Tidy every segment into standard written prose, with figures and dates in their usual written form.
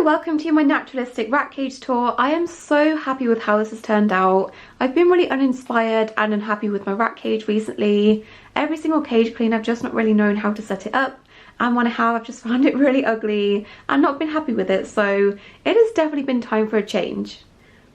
Welcome to my naturalistic rat cage tour. I am so happy with how this has turned out. I've been really uninspired and unhappy with my rat cage recently. Every single cage clean I've just not really known how to set it up, and when I have I've just found it really ugly and not been happy with it, so it has definitely been time for a change.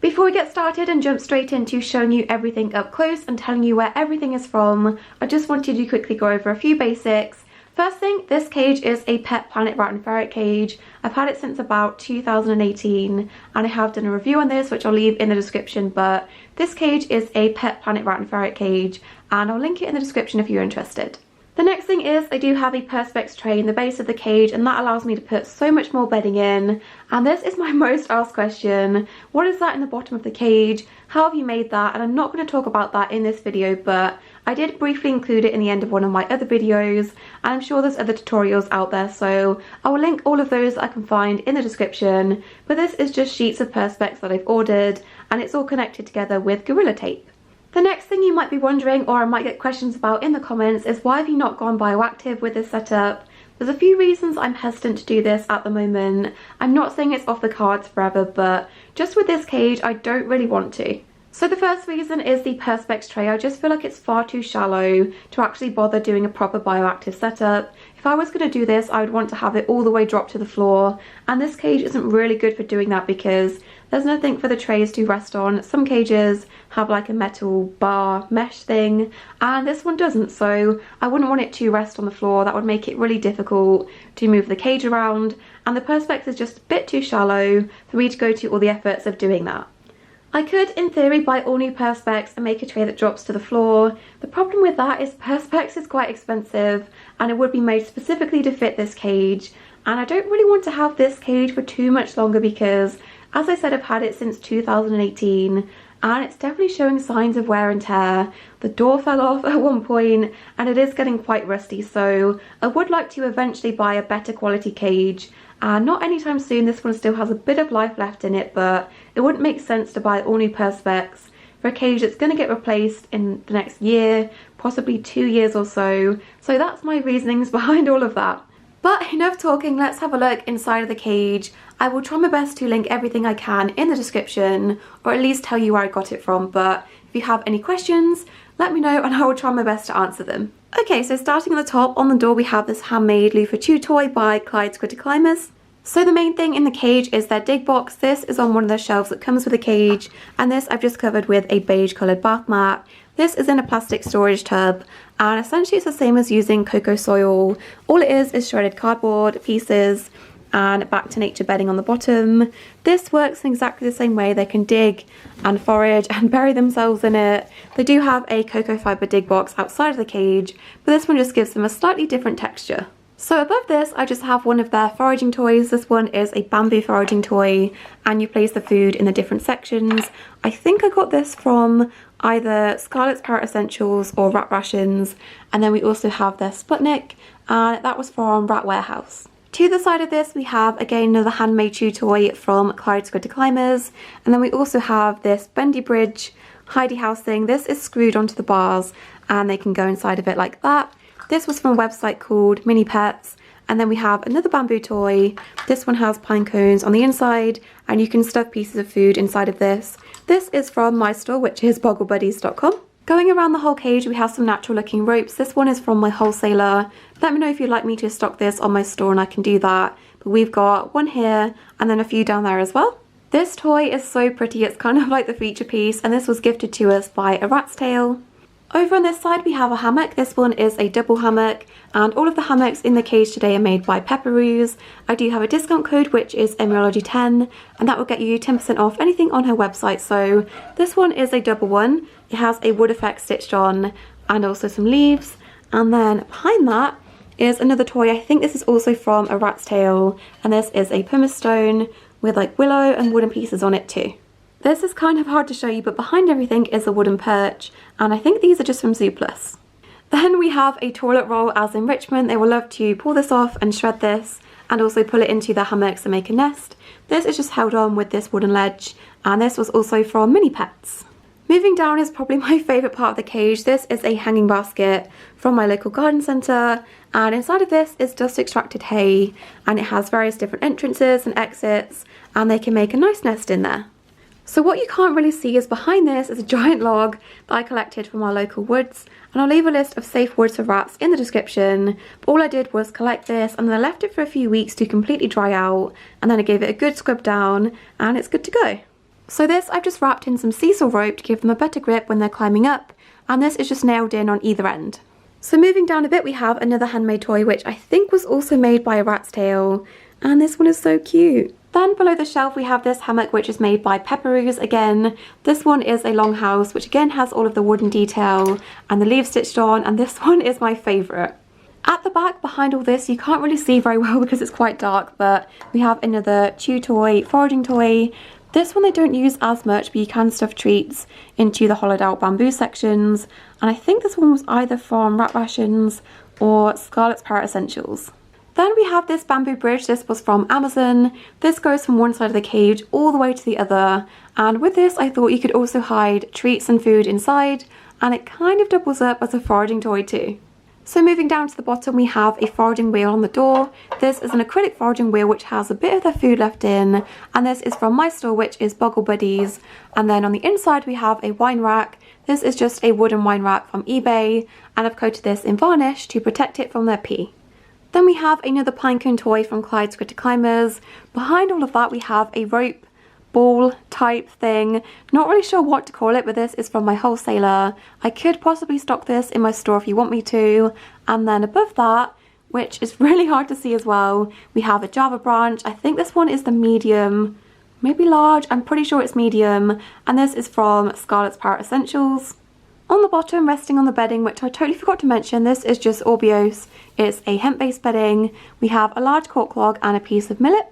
Before we get started and jump straight into showing you everything up close and telling you where everything is from, I just wanted to quickly go over a few basics. First thing, this cage is a Pet Planet rat and ferret cage. I've had it since about 2018 and I have done a review on this which I'll leave in the description, but this cage is a Pet Planet rat and ferret cage and I'll link it in the description if you're interested. The next thing is I do have a Perspex tray in the base of the cage, and that allows me to put so much more bedding in. And this is my most asked question: what is that in the bottom of the cage? How have you made that? And I'm not going to talk about that in this video, but I did briefly include it in the end of one of my other videos, and I'm sure there's other tutorials out there, so I will link all of those that I can find in the description. But this is just sheets of Perspex that I've ordered, and it's all connected together with Gorilla Tape. The next thing you might be wondering, or I might get questions about in the comments, is why have you not gone bioactive with this setup? There's a few reasons I'm hesitant to do this at the moment. I'm not saying it's off the cards forever, but just with this cage I don't really want to. So the first reason is the Perspex tray. I just feel like it's far too shallow to actually bother doing a proper bioactive setup. If I was going to do this, I would want to have it all the way dropped to the floor, and this cage isn't really good for doing that because there's nothing for the trays to rest on. Some cages have like a metal bar mesh thing and this one doesn't, so I wouldn't want it to rest on the floor. That would make it really difficult to move the cage around, and the Perspex is just a bit too shallow for me to go to all the efforts of doing that. I could, in theory, buy all new Perspex and make a tray that drops to the floor. The problem with that is Perspex is quite expensive and it would be made specifically to fit this cage, and I don't really want to have this cage for too much longer because, as I said, I've had it since 2018 and it's definitely showing signs of wear and tear. The door fell off at one point and it is getting quite rusty, so I would like to eventually buy a better quality cage. Not anytime soon. This one still has a bit of life left in it, but it wouldn't make sense to buy all new Perspex for a cage that's going to get replaced in the next year, possibly 2 years or so. So that's my reasonings behind all of that. But enough talking, let's have a look inside of the cage. I will try my best to link everything I can in the description, or at least tell you where I got it from, but if you have any questions, let me know and I will try my best to answer them. Okay, so starting at the top, on the door we have this Handmade Loofah chew toy by Clyde's Critter Climbers. So the main thing in the cage is their dig box. This is on one of the shelves that comes with the cage, and this I've just covered with a beige coloured bath mat. This is in a plastic storage tub, and essentially it's the same as using cocoa soil. All it is shredded cardboard pieces and back to nature bedding on the bottom. This works in exactly the same way. They can dig and forage and bury themselves in it. They do have a cocoa fibre dig box outside of the cage, but this one just gives them a slightly different texture. So above this I just have one of their foraging toys. This one is a bamboo foraging toy and you place the food in the different sections. I think I got this from either Scarlett's Parrot Essentials or Rat Rations, and then we also have their Sputnik, and that was from Rat Warehouse. To the side of this we have again another handmade chew toy from Clyde's Critter Climbers, and then we also have this bendy bridge hidey house thing. This is screwed onto the bars and they can go inside of it like that. This was from a website called Mini Pets. And then we have another bamboo toy. This one has pine cones on the inside and you can stuff pieces of food inside of this. This is from my store, which is bogglebuddies.com. Going around the whole cage we have some natural looking ropes. This one is from my wholesaler. Let me know if you'd like me to stock this on my store and I can do that. But we've got one here and then a few down there as well. This toy is so pretty. It's kind of like the feature piece, and this was gifted to us by a rat's tail. Over on this side we have a hammock. This one is a double hammock, and all of the hammocks in the cage today are made by Peppercorn. I do have a discount code which is emiology10, and that will get you 10% off anything on her website. So this one is a double one. It has a wood effect stitched on and also some leaves, and then behind that is another toy. I think this is also from a rat's tail, and this is a pumice stone with like willow and wooden pieces on it too. This is kind of hard to show you, but behind everything is a wooden perch, and I think these are just from Zooplus. Then we have a toilet roll as enrichment. They will love to pull this off and shred this and also pull it into their hammocks and make a nest. This is just held on with this wooden ledge, and this was also from Mini Pets. Moving down is probably my favourite part of the cage. This is a hanging basket from my local garden centre, and inside of this is dust extracted hay, and it has various different entrances and exits, and they can make a nice nest in there. So what you can't really see is behind this is a giant log that I collected from our local woods, and I'll leave a list of safe woods for rats in the description. But all I did was collect this, and then I left it for a few weeks to completely dry out, and then I gave it a good scrub down, and it's good to go. So this I've just wrapped in some sisal rope to give them a better grip when they're climbing up, and this is just nailed in on either end. So moving down a bit, we have another handmade toy which I think was also made by a rat's tail, and this one is so cute. Then below the shelf we have this hammock which is made by Peppercorn again. This one is a longhouse which again has all of the wooden detail and the leaves stitched on, and this one is my favourite. At the back behind all this you can't really see very well because it's quite dark, but we have another chew toy, foraging toy. This one they don't use as much, but you can stuff treats into the hollowed out bamboo sections, and I think this one was either from Rat Rations or Scarlet's Parrot Essentials. Then we have this bamboo bridge. This was from Amazon. This goes from one side of the cage all the way to the other, and with this I thought you could also hide treats and food inside, and it kind of doubles up as a foraging toy too. So moving down to the bottom we have a foraging wheel on the door. This is an acrylic foraging wheel which has a bit of their food left in, and this is from my store which is Boggle Buddies. And then on the inside we have a wine rack. This is just a wooden wine rack from eBay, and I've coated this in varnish to protect it from their pee. Then we have another pinecone toy from Clyde's Critter Climbers. Behind all of that we have a rope ball type thing. Not really sure what to call it, but this is from my wholesaler. I could possibly stock this in my store if you want me to. And then above that, which is really hard to see as well, we have a Java branch. I think this one is the medium, maybe large, I'm pretty sure it's medium, and this is from Scarlet's Parrot Essentials. On the bottom, resting on the bedding, which I totally forgot to mention, this is just Orbios. It's a hemp-based bedding. We have a large cork log and a piece of millet.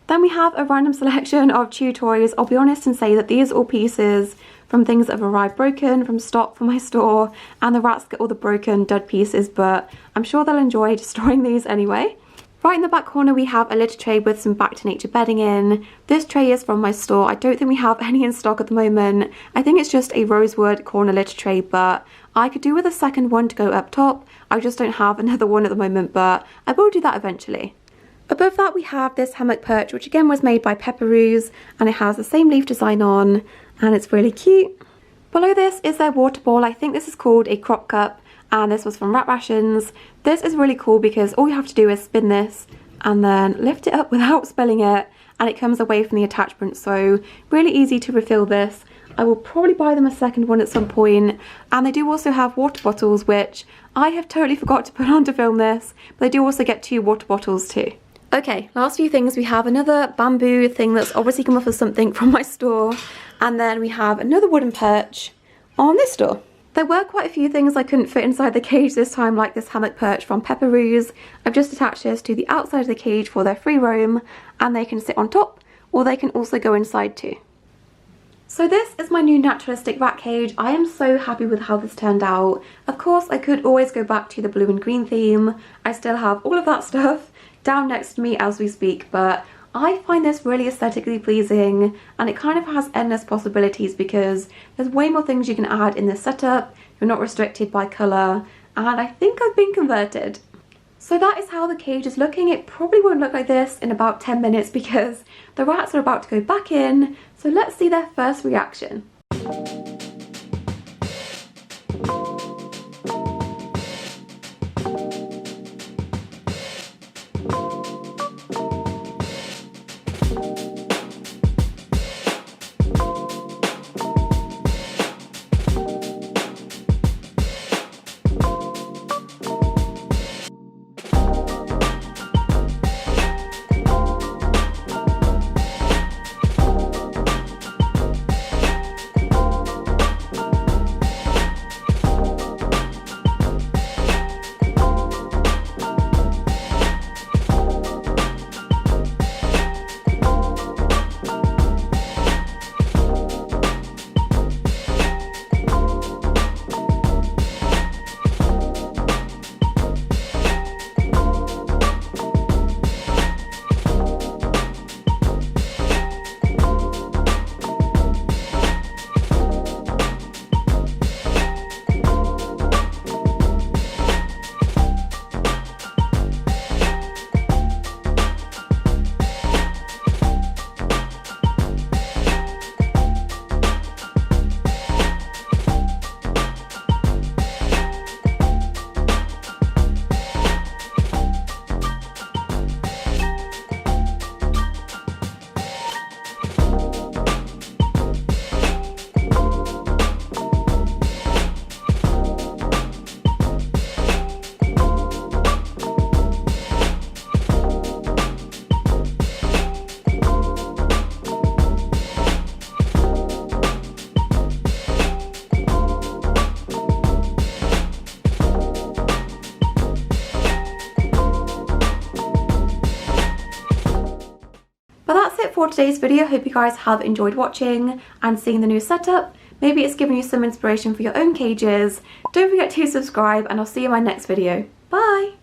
Then we have a random selection of chew toys. I'll be honest and say that these are all pieces from things that have arrived broken from stock from my store, and the rats get all the broken dud pieces, but I'm sure they'll enjoy destroying these anyway. Right in the back corner we have a litter tray with some back to nature bedding in. This tray is from my store. I don't think we have any in stock at the moment. I think it's just a rosewood corner litter tray, but I could do with a second one to go up top. I just don't have another one at the moment, but I will do that eventually. Above that we have this Hammock Perch, which again was made by Peppercorn, and it has the same leaf design on, and it's really cute. Below this is their water ball. I think this is called a crop cup, and this was from Rat Rations. This is really cool because all you have to do is spin this and then lift it up without spilling it, and it comes away from the attachment, so really easy to refill this. I will probably buy them a second one at some point, and they do also have water bottles, which I have totally forgot to put on to film this, but they do also get 2 water bottles too. Okay, last few things. We have another bamboo thing that's obviously come off of something from my store, and then we have another wooden perch on this door. There were quite a few things I couldn't fit inside the cage this time, like this hammock perch from Peppercorn. I've just attached this to the outside of the cage for their free roam, and they can sit on top, or they can also go inside too. So this is my new naturalistic rat cage. I am so happy with how this turned out. Of course, I could always go back to the blue and green theme. I still have all of that stuff down next to me as we speak, but I find this really aesthetically pleasing, and it kind of has endless possibilities because there's way more things you can add in this setup. You're not restricted by colour, and I think I've been converted. So that is how the cage is looking. It probably won't look like this in about 10 minutes because the rats are about to go back in, so let's see their first reaction. that's it for today's video. Hope you guys have enjoyed watching and seeing the new setup. Maybe it's given you some inspiration for your own cages. Don't forget to subscribe and I'll see you in my next video. Bye!